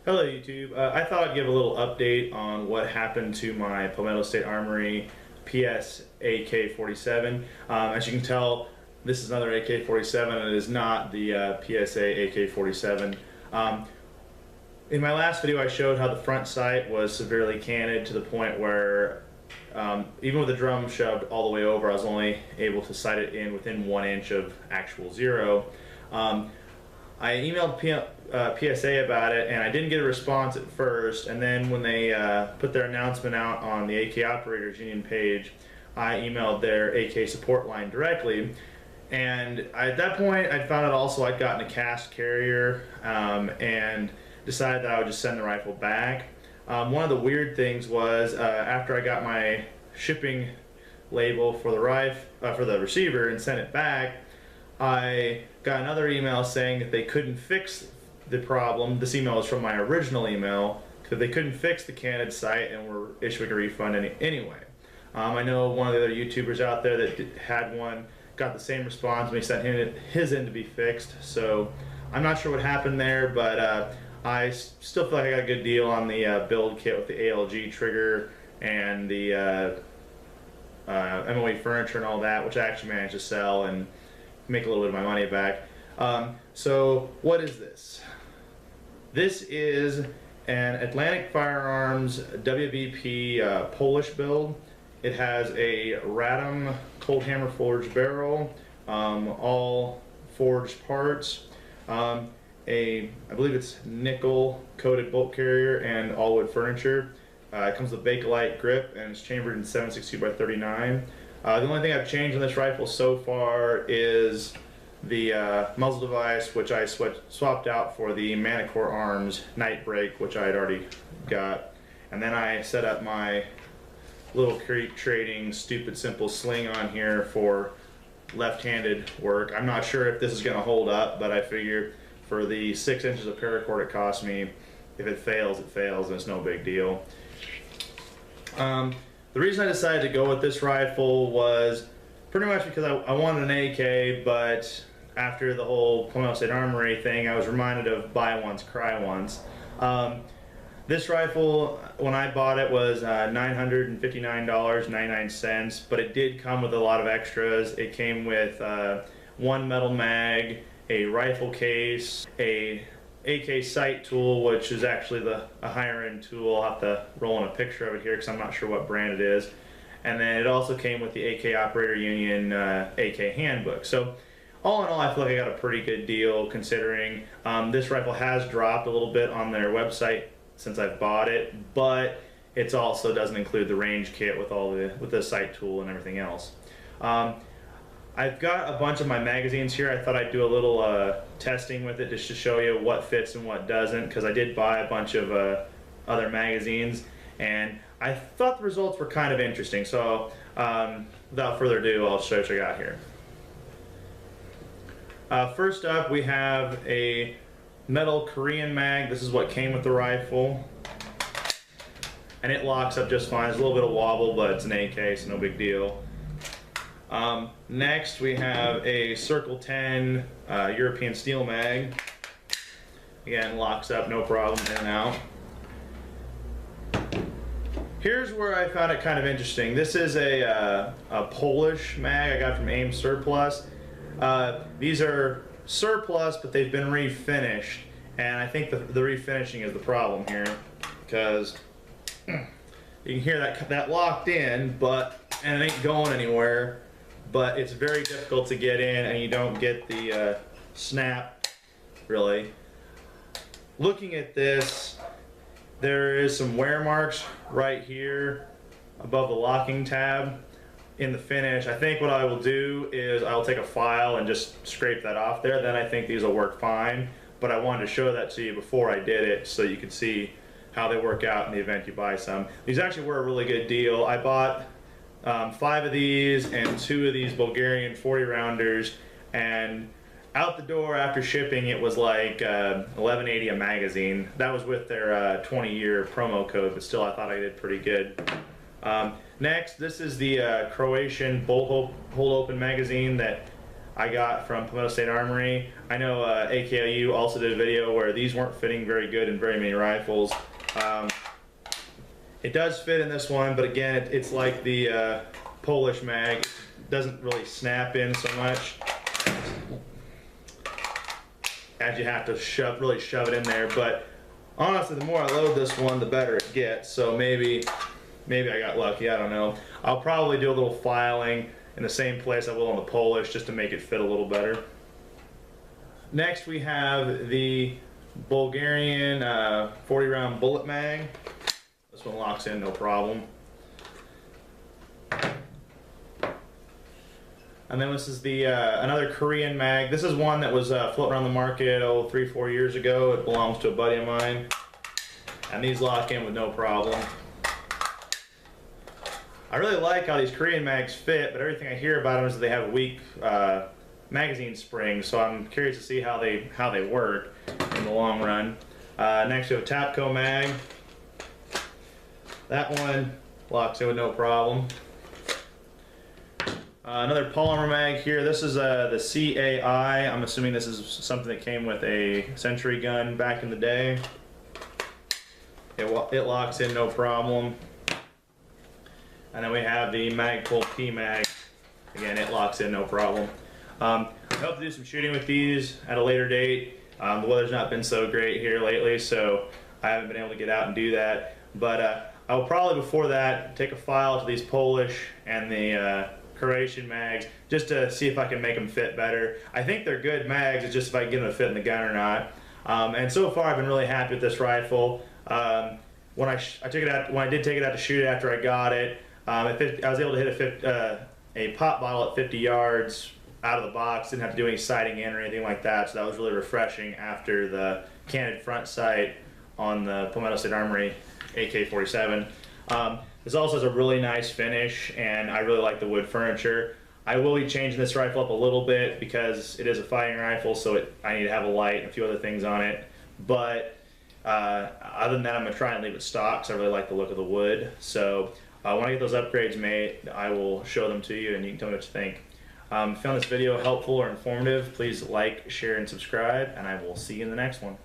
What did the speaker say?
Hello YouTube. I thought I'd give a little update on what happened to my Palmetto State Armory PSAK-47. As you can tell, this is another AK-47 and it is not the PSA AK-47. In my last video I showed how the front sight was severely canted to the point where even with the drum shoved all the way over, I was only able to sight it in within 1 inch of actual zero. I emailed PSA about it and I didn't get a response at first, and then when they put their announcement out on the AK Operators Union page, I emailed their AK support line directly, and at that point I found out also I'd gotten a cast carrier and decided that I would just send the rifle back. One of the weird things was after I got my shipping label for the receiver and sent it back, I got another email saying that they couldn't fix the problem. This email was from my original email, because they couldn't fix the canted sight and were issuing a refund anyway. I know one of the other YouTubers out there that had one got the same response when he sent his in to be fixed, so I'm not sure what happened there, but I still feel like I got a good deal on the build kit with the ALG trigger and the MOE furniture and all that, which I actually managed to sell and make a little bit of my money back. So what is this? This is an Atlantic Firearms WBP Polish build. It has a Radom cold hammer forged barrel, all forged parts, I believe it's nickel coated bolt carrier and all wood furniture. It comes with a Bakelite grip and it's chambered in 7.62 by 39. The only thing I've changed on this rifle so far is the muzzle device, which I swapped out for the Manticore Arms night brake, which I had already got, and then I set up my little Creek Trading stupid simple sling on here for left-handed work. I'm not sure if this is going to hold up, but I figure for the 6 inches of paracord it cost me, if it fails, and it's no big deal. The reason I decided to go with this rifle was pretty much because I wanted an AK, but after the whole Palmetto State Armory thing, I was reminded of buy once, cry once. This rifle, when I bought it, was $959.99, but it did come with a lot of extras. It came with one metal mag, a rifle case, a AK sight tool, which is actually a higher end tool. I'll have to roll in a picture of it here because I'm not sure what brand it is. And then it also came with the AK Operator Union AK handbook. So all in all, I feel like I got a pretty good deal considering this rifle has dropped a little bit on their website since I've bought it, but it also doesn't include the range kit with the sight tool and everything else. I've got a bunch of my magazines here. I thought I'd do a little testing with it just to show you what fits and what doesn't, because I did buy a bunch of other magazines and I thought the results were kind of interesting. So without further ado, I'll show you what I got here. First up, we have a metal Korean mag. This is what came with the rifle, and it locks up just fine. There's a little bit of wobble, but it's an AK, so no big deal. Next, we have a Circle 10 European steel mag. Again, locks up, no problem, in and out. Here's where I found it kind of interesting. This is a Polish mag I got from AIM Surplus. These are surplus, but they've been refinished, and I think the refinishing is the problem here, because you can hear that locked in, and it ain't going anywhere, but it's very difficult to get in, and you don't get the snap, really. Looking at this, there is some wear marks right here above the locking tab in the finish. I think what I will do is I'll take a file and just scrape that off there. Then I think these will work fine, but I wanted to show that to you before I did it so you could see how they work out in the event you buy some. These actually were a really good deal. I bought 5 of these and 2 of these Bulgarian 40 rounders, and out the door after shipping it was like $11.80 a magazine. That was with their 20-year promo code, but still I thought I did pretty good. Next, this is the Croatian bolt hole open magazine that I got from Palmetto State Armory. I know AKLU also did a video where these weren't fitting very good in very many rifles. It does fit in this one, but again, it's like the Polish mag. It doesn't really snap in so much, as you have to really shove it in there. But honestly, the more I load this one, the better it gets. So maybe I got lucky, I don't know. I'll probably do a little filing in the same place I will on the Polish, just to make it fit a little better. Next we have the Bulgarian 40 round bullet mag. This one locks in no problem. And then this is the another Korean mag. This is one that was floating around the market 3-4 years ago. It belongs to a buddy of mine, and these lock in with no problem. I really like how these Korean mags fit, but everything I hear about them is that they have weak magazine springs, so I'm curious to see how they work in the long run. Next we have a Tapco mag. That one locks in with no problem. Another polymer mag here. This is the CAI. I'm assuming this is something that came with a Century gun back in the day. It locks in no problem. And then we have the Magpul P mag. Again, it locks in no problem. I hope to do some shooting with these at a later date. The weather's not been so great here lately, so I haven't been able to get out and do that. But I will probably before that take a file to these Polish and the Croatian mags just to see if I can make them fit better. I think they're good mags, it's just if I can get them to fit in the gun or not. And so far I've been really happy with this rifle. When I did take it out to shoot it after I got it, I was able to hit a pop bottle at 50 yards out of the box. Didn't have to do any sighting in or anything like that, so that was really refreshing after the canted front sight on the Palmetto State Armory AK-47. This also has a really nice finish, and I really like the wood furniture. I will be changing this rifle up a little bit because it is a fighting rifle, so I need to have a light and a few other things on it. But other than that, I'm going to try and leave it stock because I really like the look of the wood. So when I get those upgrades made, I will show them to you and you can tell me what you think. If you found this video helpful or informative, please like, share, and subscribe, and I will see you in the next one.